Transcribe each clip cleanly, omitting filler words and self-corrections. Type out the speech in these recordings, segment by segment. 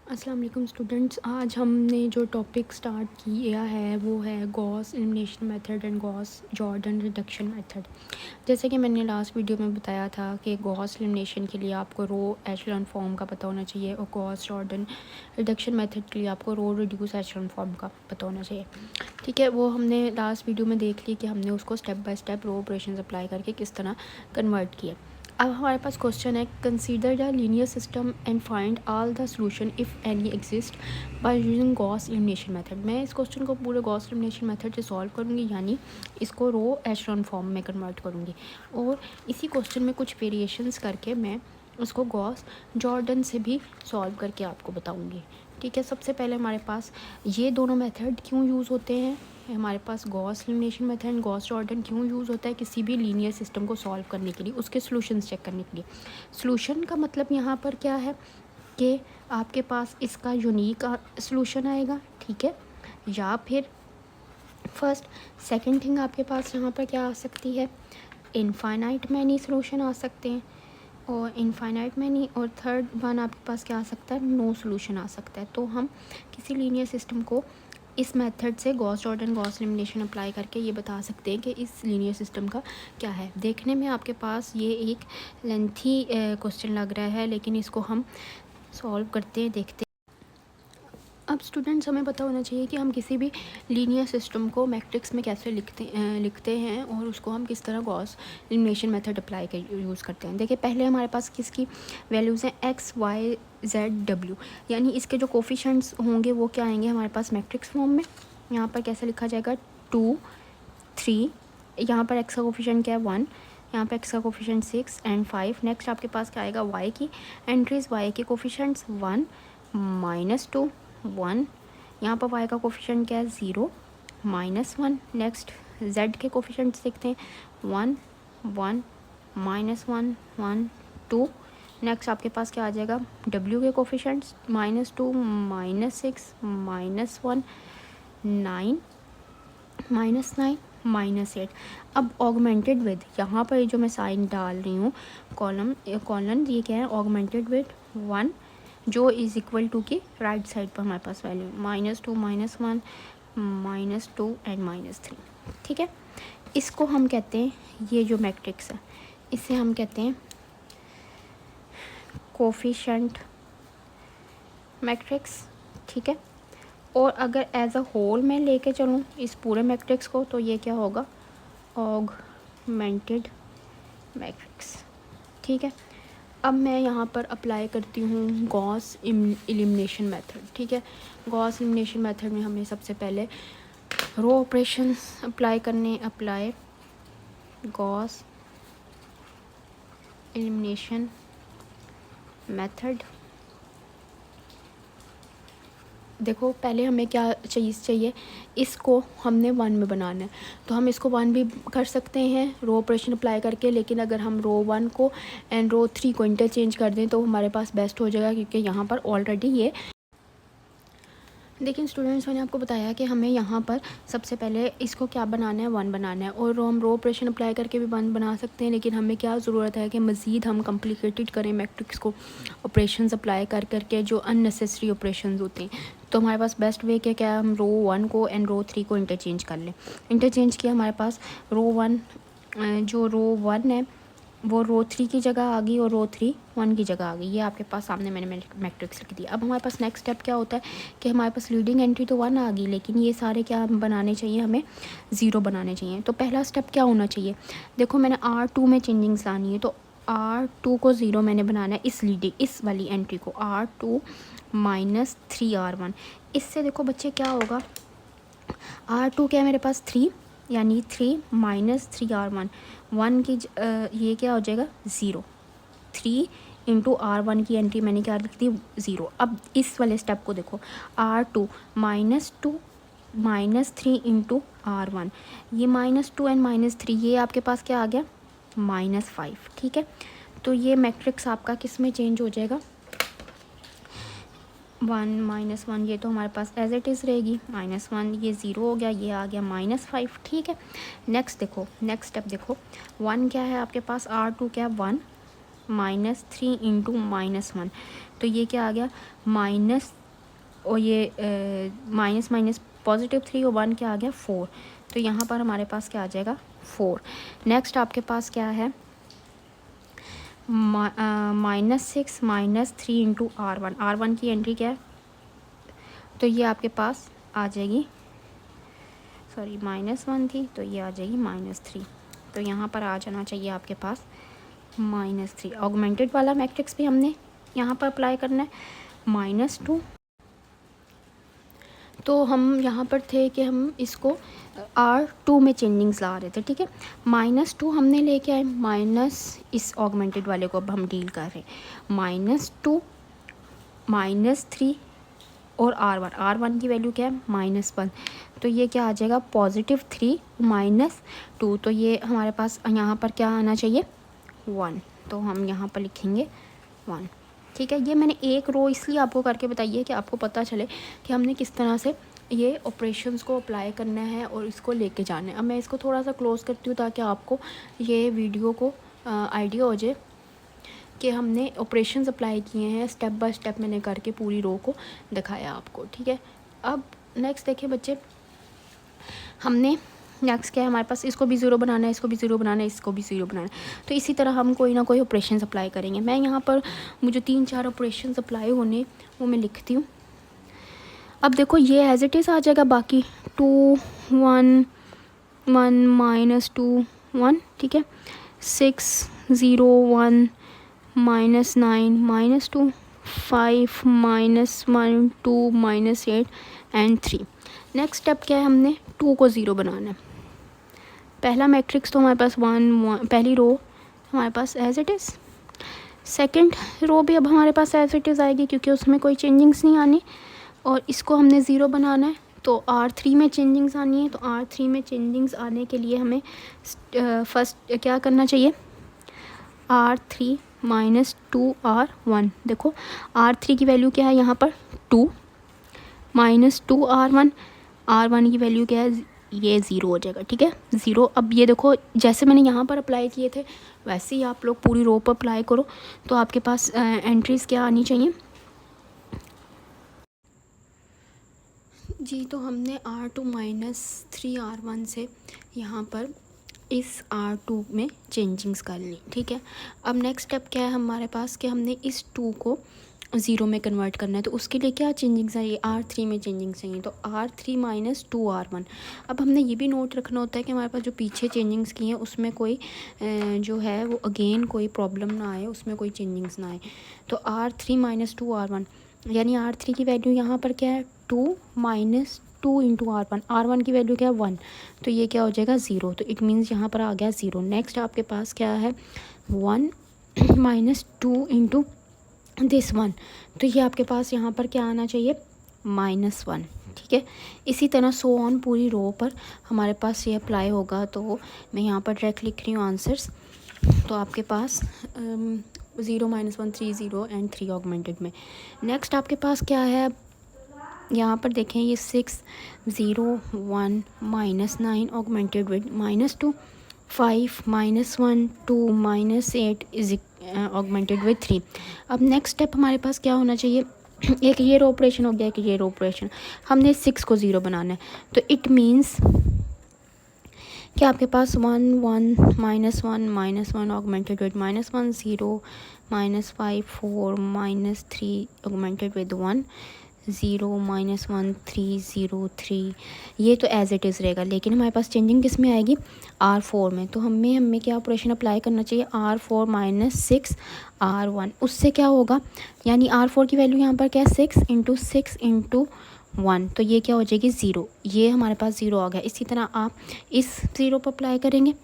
अस्सलाम वालेकुम स्टूडेंट्स। आज हमने जो टॉपिक स्टार्ट किया है वो है Gauss elimination method and Gauss Jordan reduction method. जैसे कि मैंने लास्ट वीडियो में बताया था कि गॉस एलिमिनेशन के लिए आपको रो एशेलॉन फॉर्म का पता होना चाहिए और गॉस जॉर्डन रिडक्शन मेथड के लिए आपको रो रिड्यूस एशेलॉन फॉर्म का पता होना चाहिए। ठीक है, वो हमने लास्ट वीडियो में देख ली कि हमने उसको step by step row operation apply करके किस तरह कन्वर्ट किया। अब हमारे पास क्वेश्चन है, consider the linear system and find all the solution if any exist by using Gauss elimination method. मैं इस क्वेश्चन को पूरे गॉस एलिमिनेशन मेथड से सॉल्व करूँगी, यानी इसको रो एशेलॉन फॉर्म में कन्वर्ट करूँगी और इसी क्वेश्चन में कुछ वेरिएशंस करके मैं उसको गॉस जॉर्डन से भी सॉल्व करके आपको बताऊँगी। ठीक है, सबसे पहले हमारे पास ये दोनों मेथड क्यों यूज़ होते हैं, हमारे पास Gauss elimination method and Gauss Jordan क्यों यूज़ होता है किसी भी लीनियर सिस्टम को सॉल्व करने के लिए, उसके सॉल्यूशंस चेक करने के लिए। सॉल्यूशन का मतलब यहाँ पर क्या है कि आपके पास इसका यूनिक सॉल्यूशन आएगा, ठीक है, या फिर फर्स्ट सेकंड थिंग आपके पास यहाँ पर क्या आ सकती है, इनफाइनाइट मैनी सॉल्यूशन आ सकते हैं और इनफाइनाइट मैनी, और थर्ड वन आपके पास क्या आ सकता है, नो सॉल्यूशन आ सकता है। तो हम किसी लीनियर सिस्टम को इस मेथड से Gauss Jordan Gauss elimination apply करके ये बता सकते हैं कि इस लीनियर सिस्टम का क्या है। देखने में आपके पास ये एक लेंथी क्वेश्चन लग रहा है, लेकिन इसको हम सॉल्व करते हैं, देखते हैं। अब स्टूडेंट्स, हमें पता होना चाहिए कि हम किसी भी लीनियर सिस्टम को मैट्रिक्स में कैसे लिखते हैं और उसको हम किस तरह गॉस एलिमिनेशन मेथड अप्लाई कर यूज़ करते हैं। देखिए, पहले हमारे पास किसकी वैल्यूज़ हैं, एक्स वाई जेड डब्ल्यू, यानी इसके जो कोफिशेंट्स होंगे वो क्या आएंगे हमारे पास मैट्रिक्स फॉर्म में। यहाँ पर कैसे लिखा जाएगा, 2 3, यहाँ पर एक्स का कोफिशेंट क्या है 1, यहाँ पर एक्स का कोफिशेंट 6 एंड 5। नेक्स्ट आपके पास क्या आएगा, वाई की एंट्रीज, वाई के कोफिशेंट्स 1 -2 1, यहाँ पर y का कोफिशिएंट क्या है 0 -1। नेक्स्ट z के कोफिशिएंट्स देखते हैं 1 1 -1 1 2। नेक्स्ट आपके पास क्या आ जाएगा, w के कोफिशिएंट्स -2 -6 -1 9 -9 -8। अब ऑगमेंटेड विद, यहाँ पर जो मैं साइन डाल रही हूँ कॉलन, ये क्या है, ऑगमेंटेड विद 1 जो इज़ इक्वल टू की राइट साइड पर हमारे पास वैल्यू -2 -1 -2 एंड -3। ठीक है, इसको हम कहते हैं, ये जो मैट्रिक्स है इसे हम कहते हैं कोफिशिएंट मैट्रिक्स। ठीक है, और अगर एज अ होल मैं लेके चलूँ इस पूरे मैट्रिक्स को तो ये क्या होगा, ऑगमेंटेड मैट्रिक्स। ठीक है, अब मैं यहाँ पर अप्लाई करती हूँ गॉस एलिमिनेशन मेथड। ठीक है, गॉस एलिमिनेशन मेथड में हमें सबसे पहले रो ऑपरेशन अप्लाई करने, अप्लाई गॉस एलिमिनेशन मेथड। देखो, पहले हमें क्या चीज़ चाहिए, इसको हमने 1 में बनाना है तो हम इसको 1 भी कर सकते हैं रो ऑपरेशन अप्लाई करके, लेकिन अगर हम रो 1 को एंड रो 3 को इंटरचेंज कर दें तो हमारे पास बेस्ट हो जाएगा, क्योंकि यहाँ पर ऑलरेडी ये। लेकिन स्टूडेंट्स, मैंने आपको बताया कि हमें यहाँ पर सबसे पहले इसको क्या बनाना है, 1 बनाना है, और हम रो ऑपरेशन अप्लाई करके भी 1 बना सकते हैं, लेकिन हमें क्या ज़रूरत है कि मज़ीद हम कॉम्प्लिकेटेड करें मैट्रिक्स को ऑपरेशंस अप्लाई कर करके जो अननेसेसरी ऑपरेशंस होते हैं। तो हमारे पास बेस्ट वे क्या है, हम रो 1 को एंड रो 3 को इंटरचेंज कर लें। इंटरचेंज किया, हमारे पास रो 1 जो रो 1 है वो रो 3 की जगह आ गई और रो 3 1 की जगह आ गई। ये आपके पास सामने मैंने मैट्रिक्स लिख दिया। अब हमारे पास नेक्स्ट स्टेप क्या होता है कि हमारे पास लीडिंग एंट्री तो 1 आ गई, लेकिन ये सारे क्या बनाने चाहिए, हमें 0 बनाने चाहिए। तो पहला स्टेप क्या होना चाहिए, देखो मैंने R2 में चेंजिंग्स लानी है, तो R2 को 0 मैंने बनाना है, इस वाली एंट्री को R2 -3R1। इससे देखो बच्चे क्या होगा, R2 क्या है मेरे पास 3, यानी 3 -3R1 1 की ये क्या हो जाएगा 0। 3 इंटू R1 की एंट्री मैंने क्या लिख दी 0। अब इस वाले स्टेप को देखो, R2 -2 -3 इंटू R1, ये -2 एंड -3 ये आपके पास क्या आ गया -5। ठीक है, तो ये मैट्रिक्स आपका किस में चेंज हो जाएगा, 1 -1, ये तो हमारे पास एज इट इज़ रहेगी, -1 ये 0 हो गया, ये आ गया -5। ठीक है, नेक्स्ट देखो, नेक्स्ट स्टेप देखो, 1 क्या है आपके पास, R2 क्या 1 -3 इंटू -1, तो ये क्या आ गया माइनस, और ये माइनस माइनस +3 और 1 क्या आ गया 4, तो यहाँ पर हमारे पास क्या आ जाएगा 4। नेक्स्ट आपके पास क्या है -6 -3 इंटू R1, R1 की एंट्री क्या है, तो ये आपके पास आ जाएगी, सॉरी -1 थी तो ये आ जाएगी -3, तो यहाँ पर आ जाना चाहिए आपके पास -3। ऑगमेंटेड वाला मैट्रिक्स भी हमने यहाँ पर अप्लाई करना है -2, तो हम यहाँ पर थे कि हम इसको R2 में चेंजिंग्स ला रहे थे, ठीक है। -2 हमने लेके आए, माइनस इस ऑगमेंटेड वाले को अब हम डील कर रहे हैं, -2 -3 और R1 की वैल्यू क्या है -1, तो ये क्या आ जाएगा +3 -2, तो ये हमारे पास यहाँ पर क्या आना चाहिए 1, तो हम यहाँ पर लिखेंगे 1, ठीक है। ये मैंने एक रो इसलिए आपको करके बताई है कि आपको पता चले कि हमने किस तरह से ये ऑपरेशंस को अप्लाई करना है और इसको लेके जाना है। अब मैं इसको थोड़ा सा क्लोज़ करती हूँ ताकि आपको ये वीडियो को आइडिया हो जाए कि हमने ऑपरेशंस अप्लाई किए हैं, स्टेप बाय स्टेप मैंने करके पूरी रो को दिखाया आपको, ठीक है। अब नेक्स्ट देखिए बच्चे, हमने नेक्स्ट क्या है हमारे पास, इसको भी ज़ीरो बनाना है, इसको भी ज़ीरो बनाना है, इसको भी ज़ीरो बनाना है, तो इसी तरह हम कोई ना कोई ऑपरेशंस अप्लाई करेंगे। मैं यहाँ पर मुझे 3-4 ऑपरेशंस अप्लाई होने वो मैं लिखती हूँ। अब देखो ये एज इट इज़ आ जाएगा, बाकी 2 1 1 -2 1, ठीक है, 6 0 1 -9 -2 5 -1 2 -8 एंड 3। नेक्स्ट स्टेप क्या है, हमने 2 को ज़ीरो बनाना है। पहला मैट्रिक्स तो हमारे पास 1 पहली रो हमारे पास as it is, second row भी अब हमारे पास एज इट इज़ आएगी क्योंकि उसमें कोई चेंजिंग्स नहीं आनी, और इसको हमने ज़ीरो बनाना है, तो R3 में चेंजिंग्स आनी है। तो R3 में चेंजिंग्स आने के लिए हमें फर्स्ट क्या करना चाहिए, R3 -2 R1, देखो R3 की वैल्यू क्या है यहाँ पर 2 -2 R1 की वैल्यू क्या है, ये 0 हो जाएगा, ठीक है 0। अब ये देखो जैसे मैंने यहाँ पर अप्लाई किए थे वैसे ही आप लोग पूरी रो पर अप्लाई करो, तो आपके पास एंट्रीज़ क्या आनी चाहिए जी। तो हमने R2 -3 R1 से यहाँ पर इस R2 में चेंजिंग्स कर ली, ठीक है। अब नेक्स्ट स्टेप क्या है हमारे पास कि हमने इस 2 को 0 में कन्वर्ट करना है, तो उसके लिए क्या चेंजिंग्स चाहिए, R3 में चेंजिंग्स चाहिए, तो R3 -2 R1। अब हमने ये भी नोट रखना होता है कि हमारे पास जो पीछे चेंजिंग्स की हैं उसमें कोई जो है वो अगेन कोई प्रॉब्लम ना आए, उसमें कोई चेंजिंग्स ना आए। तो R3 -2 R1 यानी R3 की वैल्यू यहाँ पर क्या है 2 -2 इंटू R1 की वैल्यू क्या है 1, तो ये क्या हो जाएगा 0, तो इट मीन्स यहाँ पर आ गया 0। नेक्स्ट आपके पास क्या है 1 -2 इंटू दिस 1, तो ये आपके पास यहाँ पर क्या आना चाहिए -1, ठीक है। इसी तरह सो ऑन पूरी रो पर हमारे पास ये अप्लाई होगा। तो मैं यहाँ पर डायरेक्ट लिख रही हूँ आंसर्स, तो आपके पास 0 -1 3 0 एंड 3 ऑगमेंटेड में। नेक्स्ट आपके पास क्या है, यहाँ पर देखें ये 6 0 1 -9 augmented with -2 5 -1 2 -8 is augmented with 3। अब नेक्स्ट स्टेप हमारे पास क्या होना चाहिए, एक ये रो ऑपरेशन हो गया, एक ये रो ऑपरेशन, हमने 6 को 0 बनाना है, तो इट मीन्स कि आपके पास 1 1 -1 ऑगमेंटेड विद -1 0 -5 4 -3 ऑगमेंटेड विद 1 0 -1 3 0 3, ये तो एज इट इज़ रहेगा। लेकिन हमारे पास चेंजिंग किस में आएगी R4 में, तो हमें क्या ऑपरेशन अप्लाई करना चाहिए R4 -6 R1। उससे क्या होगा, यानी R4 की वैल्यू यहाँ पर क्या है 6 × 6 × 1, तो ये क्या हो जाएगी 0, ये हमारे पास 0 आ गया। इसी तरह आप इस 0 पर अप्लाई करेंगे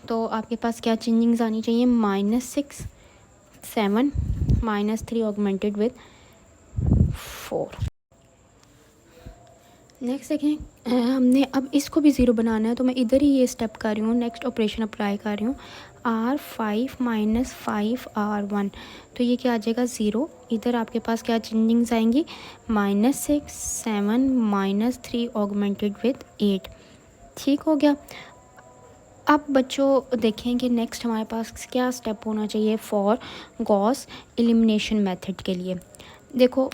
तो आपके पास क्या चेंजिंग्स आनी चाहिए -6 7 -3 ऑगमेंटेड विद 4। नेक्स्ट देखें हमने अब इसको भी 0 बनाना है, तो मैं इधर ही ये स्टेप कर रही हूँ, नेक्स्ट ऑपरेशन अप्लाई कर रही हूँ R5 -5 R1, तो ये क्या आ जाएगा 0। इधर आपके पास क्या चेंजिंग्स आएंगी -6 7 -3 ऑगमेंटेड विद 8, ठीक हो गया। अब बच्चों देखें कि नेक्स्ट हमारे पास क्या स्टेप होना चाहिए फॉर गॉस एलिमिनेशन मेथड के लिए। देखो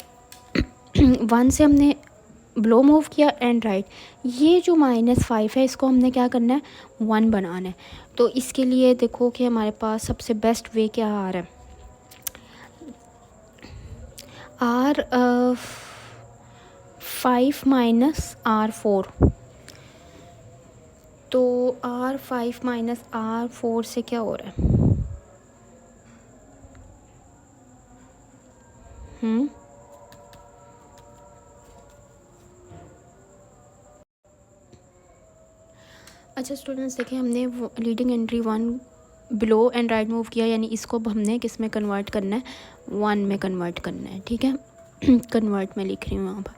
1 से हमने ब्लो मूव किया एंड राइट, ये जो -5 है इसको हमने क्या करना है 1 बनाना है। तो इसके लिए देखो कि हमारे पास सबसे बेस्ट वे क्या आ रहा है, R5 माइनस R4। तो R5 माइनस R4 से क्या हो रहा है, अच्छा स्टूडेंट्स देखें, हमने leading entry 1 below and right move किया, यानी इसको हमने किस में कन्वर्ट करना है 1 में कन्वर्ट करना है, ठीक है। कन्वर्ट में लिख रही हूँ यहाँ पर।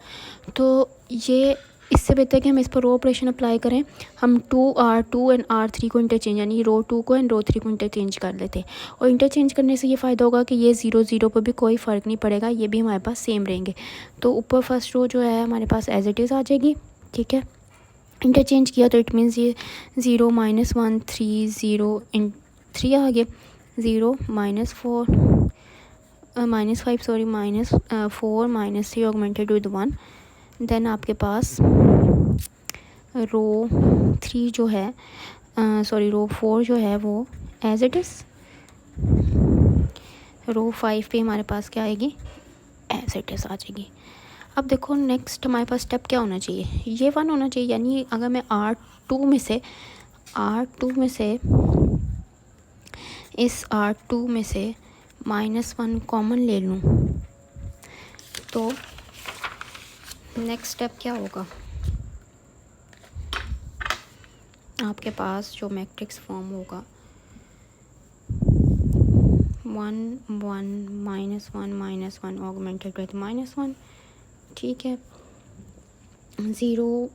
तो ये इससे बेहतर कि हम इस पर रो ऑपरेशन अप्लाई करें, हम R2 एंड R3 को इंटरचेंज यानी रो 2 को एंड रो 3 को इंटरचेंज कर लेते हैं। और इंटरचेंज करने से ये फ़ायदा होगा कि ये 0 0 पर भी कोई फ़र्क नहीं पड़ेगा, ये भी हमारे पास सेम रहेंगे। तो ऊपर फर्स्ट रो जो है हमारे पास एज इट इज़ आ जाएगी, ठीक है। इंटरचेंज किया तो इट मीन्स ये 0 -1 3 0 इन 3 आ गया, 0 -4 -5 सॉरी -4 -3 ऑगमेंटेड विद 1। देन आपके पास रो 3 जो है सॉरी रो 4 जो है वो एज इट इज़, रो 5 पे हमारे पास क्या आएगी एज इट इज़ आ जाएगी। अब देखो नेक्स्ट हमारे पास स्टेप क्या होना चाहिए, ये 1 होना चाहिए, यानी अगर मैं R2 में से इस R2 में से -1 कॉमन ले लूँ तो नेक्स्ट स्टेप क्या होगा, आपके पास जो मैट्रिक्स फॉर्म होगा 1 1 -1 -1 ऑगमेंटेड विद -1, ठीक है। 0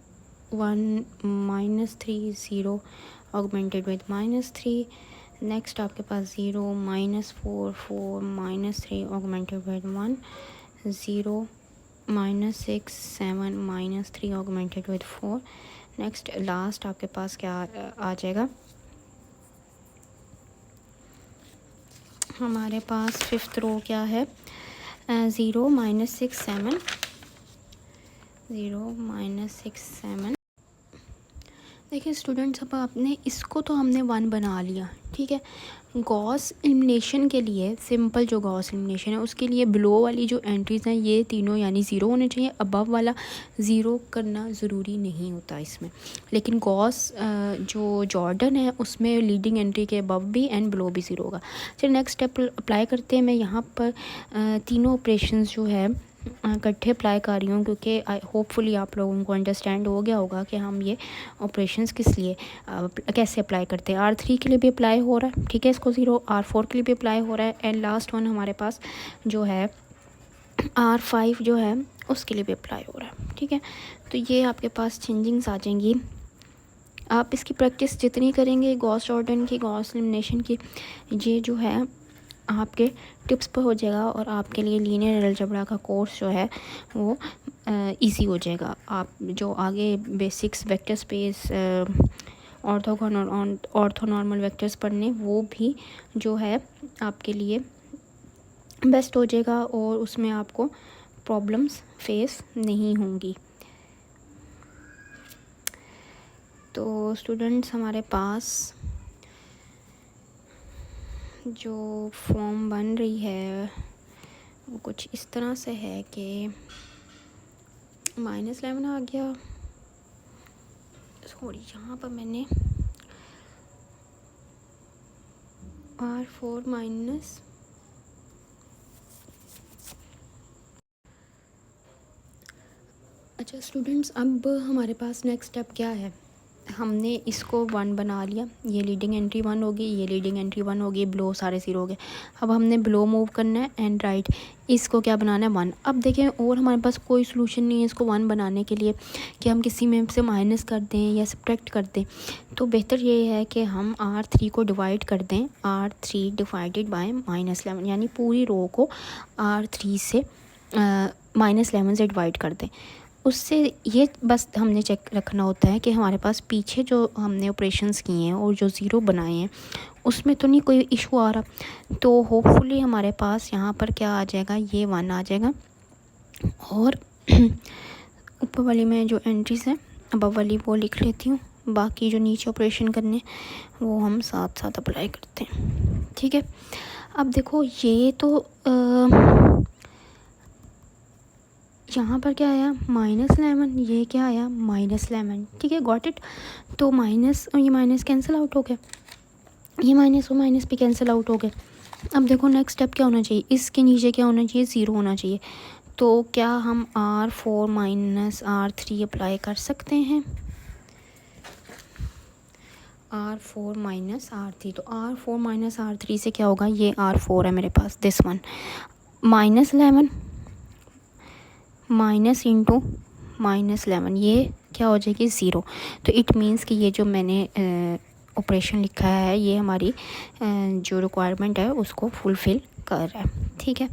1 -3 0 ऑगमेंटेड विद -3। नेक्स्ट आपके पास 0 -4 4 -3 augmented with 1, 0 -6 7 -3 augmented with 4। Next last आपके पास क्या आ जाएगा, हमारे पास फिफ्थ रो क्या है 0 -6 7 0 -6 7। देखिए स्टूडेंट्स, अब आपने इसको तो हमने 1 बना लिया, ठीक है। गॉस एलिमिनेशन के लिए सिंपल जो गॉस एलिमिनेशन है उसके लिए बिलो वाली जो एंट्रीज़ हैं ये तीनों यानी 0 होने चाहिए, अबव वाला 0 करना ज़रूरी नहीं होता इसमें। लेकिन गॉस जो जॉर्डन है उसमें लीडिंग एंट्री के अबव भी एंड बिलो भी 0 होगा। चलिए नेक्स्ट स्टेप अप्लाई करते हैं। मैं यहाँ पर तीनों ऑपरेशंस जो है इकट्ठे अप्लाई कर रही हूँ क्योंकि होपफुली आप लोगों को अंडरस्टैंड हो गया होगा कि हम ये ऑपरेशंस किस लिए कैसे अप्लाई करते हैं। R3 के लिए भी अप्लाई हो रहा है, ठीक है, इसको 0, R4 के लिए भी अप्लाई हो रहा है एंड लास्ट वन हमारे पास जो है R5 जो है उसके लिए भी अप्लाई हो रहा है, ठीक है। तो ये आपके पास चेंजिंग्स आ जाएंगी। आप इसकी प्रैक्टिस जितनी करेंगे गॉस जॉर्डन की, गॉस एलिमिनेशन की, ये जो है आपके टिप्स पर हो जाएगा और आपके लिए लीनियर अलजेब्रा का कोर्स जो है वो इजी हो जाएगा। आप जो आगे basics vector space orthonormal vectors पढ़ने वो भी जो है आपके लिए बेस्ट हो जाएगा और उसमें आपको प्रॉब्लम्स फेस नहीं होंगी। तो स्टूडेंट्स हमारे पास जो फॉर्म बन रही है वो कुछ इस तरह से है कि -11 आ गया, सॉरी यहाँ पर मैंने R4 माइनस अच्छा स्टूडेंट्स, अब हमारे पास नेक्स्ट स्टेप क्या है, हमने इसको 1 बना लिया, ये लीडिंग एंट्री 1 होगी, ये लीडिंग एंट्री 1 होगी, ब्लो सारे 0 हो गए। अब हमने ब्लो मूव करना है एंड राइट, इसको क्या बनाना है 1। अब देखें और हमारे पास कोई सॉल्यूशन नहीं है इसको 1 बनाने के लिए कि हम किसी में से माइनस कर दें या सब्ट्रैक्ट कर दें। तो बेहतर ये है कि हम R3 को डिवाइड कर दें, R3 डिवाइडेड बाय -11, यानी पूरी रो को R3 से -11 से डिवाइड कर दें। उससे ये बस हमने चेक रखना होता है कि हमारे पास पीछे जो हमने ऑपरेशंस किए हैं और जो ज़ीरो बनाए हैं उसमें तो नहीं कोई इशू आ रहा। तो होपफुली हमारे पास यहाँ पर क्या आ जाएगा, ये 1 आ जाएगा। और ऊपर वाली में जो एंट्रीज हैं अब वाली वो लिख लेती हूँ, बाकी जो नीचे ऑपरेशन करने वो हम साथ साथ अप्लाई करते हैं। ठीक है, अब देखो ये तो यहाँ पर क्या आया -11, ये क्या आया -11। ठीक है, गॉट इट। तो माइनस ये माइनस कैंसिल आउट हो गया, ये माइनस और माइनस भी कैंसिल आउट हो गए। अब देखो नेक्स्ट स्टेप क्या होना चाहिए, इसके नीचे क्या होना चाहिए, 0 होना चाहिए। तो क्या हम R4 माइनस R3 अप्लाई कर सकते हैं, R4 माइनस R3। तो R4 माइनस R3 से क्या होगा, ये R4 है मेरे पास, दिस वन, -11 माइनस इंटू -11, ये क्या हो जाएगी 0। तो इट मीन्स कि ये जो मैंने ऑपरेशन लिखा है ये हमारी जो रिक्वायरमेंट है उसको फुलफ़िल कर रहा है। ठीक है,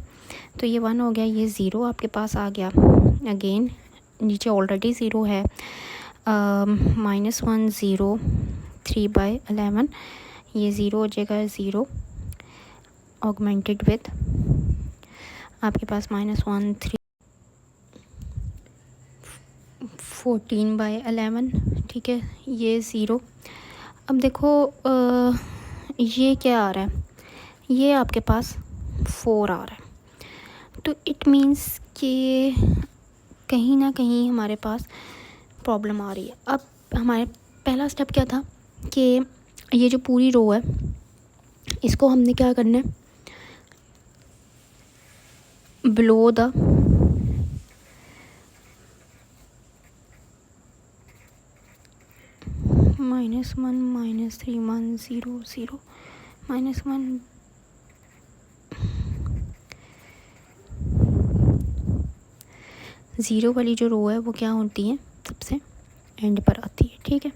तो ये 1 हो गया, ये 0 आपके पास आ गया। अगेन नीचे ऑलरेडी 0 है, -1 0 3/11, ये 0 हो जाएगा, 0 ऑगमेंटेड विथ आपके पास -1 3 14/11। ठीक है, ये 0। अब देखो ये क्या आ रहा है, ये आपके पास 4 आ रहा है। तो इट मीन्स कि कहीं ना कहीं हमारे पास प्रॉब्लम आ रही है। अब हमारे पहला स्टेप क्या था कि ये जो पूरी रो है इसको हमने क्या करना है, बिलो द -1 -3 1 0 0 -1 0 वाली जो रो है वो क्या होती है, सबसे एंड पर आती है। ठीक है,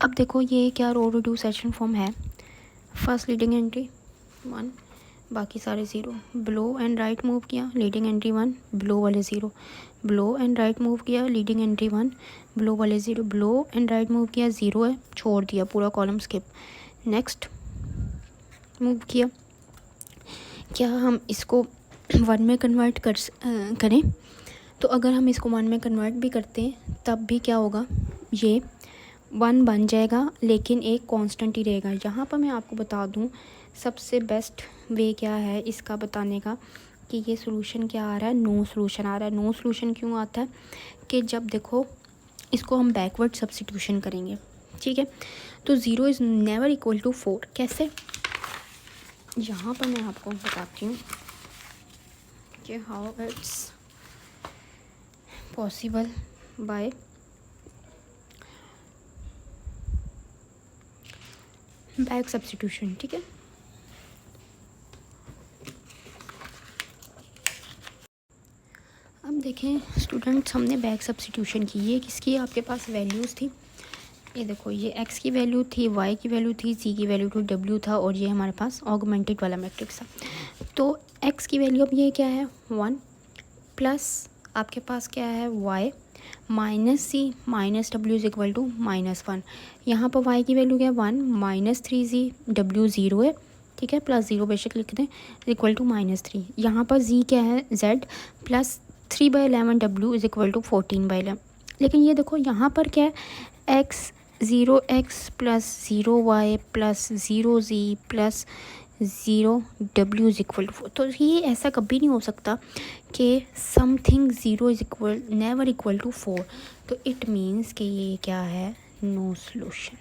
अब देखो ये क्या रो रिड्यूस एचेलॉन फॉर्म है, फर्स्ट लीडिंग एंट्री 1, बाकी सारे 0, ब्लो एंड राइट मूव किया, लीडिंग एंट्री 1, ब्लो वाले 0, ब्लो एंड राइट मूव किया, लीडिंग एंट्री 1, ब्लो वाले 0, ब्लो एंड राइट मूव किया, 0 है, छोड़ दिया पूरा कॉलम स्किप। नेक्स्ट मूव किया, क्या हम इसको 1 में कन्वर्ट करें, तो अगर हम इसको 1 में कन्वर्ट भी करते हैं तब भी क्या होगा, ये 1 बन जाएगा लेकिन एक कांस्टेंट ही रहेगा। यहाँ पर मैं आपको बता दूँ सबसे बेस्ट वे क्या है इसका बताने का, कि ये सोल्यूशन क्या आ रहा है, नो सोल्यूशन आ रहा है। नो सोल्यूशन क्यों आता है, कि जब देखो इसको हम बैकवर्ड सब्स्टिट्यूशन करेंगे। ठीक है, तो 0 इज़ नेवर इक्वल टू 4। कैसे, यहाँ पर मैं आपको बताती हूँ कि how it's possible buy back substitution. ठीक है, अब देखें स्टूडेंट्स, हमने बैक सब्स्टिट्यूशन की, ये किसकी आपके पास वैल्यूज़ थी, ये देखो ये x की वैल्यू थी, y की वैल्यू थी, c की वैल्यू थी, w था, और ये हमारे पास ऑगमेंटेड वाला मैट्रिक्स था। तो x की वैल्यू अब ये क्या है 1, प्लस आपके पास क्या है y minus c minus w is equal to -1। यहाँ पर y की वैल्यू क्या है 1 -3c, w 0 है। ठीक है, प्लस 0 बेशक लिख दें, इक्वल टू -3। यहाँ पर z क्या है z plus 3/11 w is equal to 14/11। लेकिन ये देखो यहाँ पर क्या है x 0x plus 0y plus 0z plus 0w is equal to 4। तो ये ऐसा कभी नहीं हो सकता कि something 0 is equal never equal to 4। तो इट मीन्स कि ये क्या है, नो सॉल्यूशन।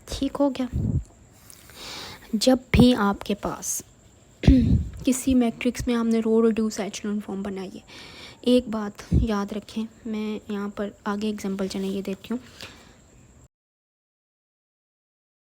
ठीक हो गया। जब भी आपके पास किसी मैट्रिक्स में आपने रो रिड्यूस एचेलॉन फॉर्म बनाई है, एक बात याद रखें, मैं यहाँ पर आगे एग्जांपल चले ये देती हूँ